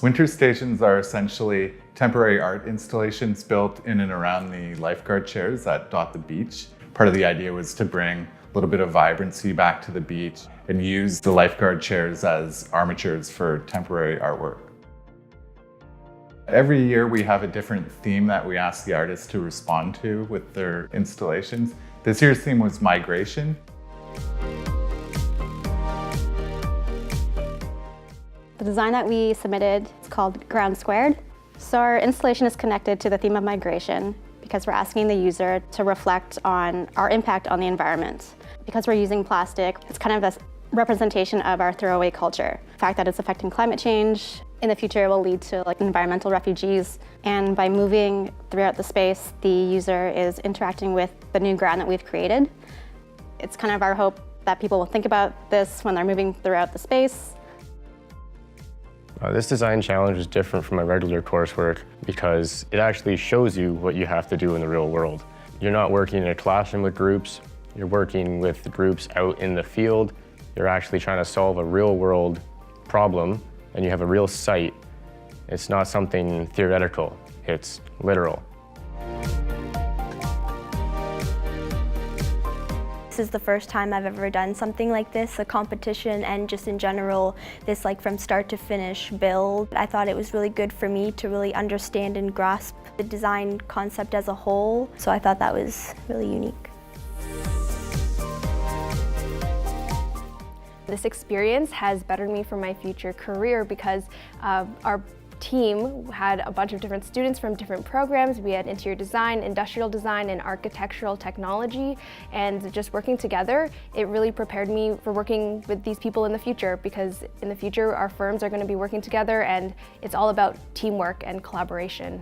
Winter stations are essentially temporary art installations built in and around the lifeguard chairs that dot the beach. Part of the idea was to bring a little bit of vibrancy back to the beach and use the lifeguard chairs as armatures for temporary artwork. Every year we have a different theme that we ask the artists to respond to with their installations. This year's theme was migration. The design that we submitted is called Ground Squared. So our installation is connected to the theme of migration because we're asking the user to reflect on our impact on the environment. Because we're using plastic, it's kind of a representation of our throwaway culture. The fact that it's affecting climate change. In the future, it will lead to environmental refugees. And by moving throughout the space, the user is interacting with the new ground that we've created. It's kind of our hope that people will think about this when they're moving throughout the space. This design challenge is different from my regular coursework because it actually shows you what you have to do in the real world. You're not working in a classroom with groups, you're working with groups out in the field. You're actually trying to solve a real world problem and you have a real site. It's not something theoretical, it's literal. This is the first time I've ever done something like this, a competition and just in general, this from start to finish build. I thought it was really good for me to really understand and grasp the design concept as a whole, so I thought that was really unique. This experience has bettered me for my future career because our team had a bunch of different students from different programs. We had interior design, industrial design, and architectural technology. And just working together, it really prepared me for working with these people in the future because in the future our firms are going to be working together and it's all about teamwork and collaboration.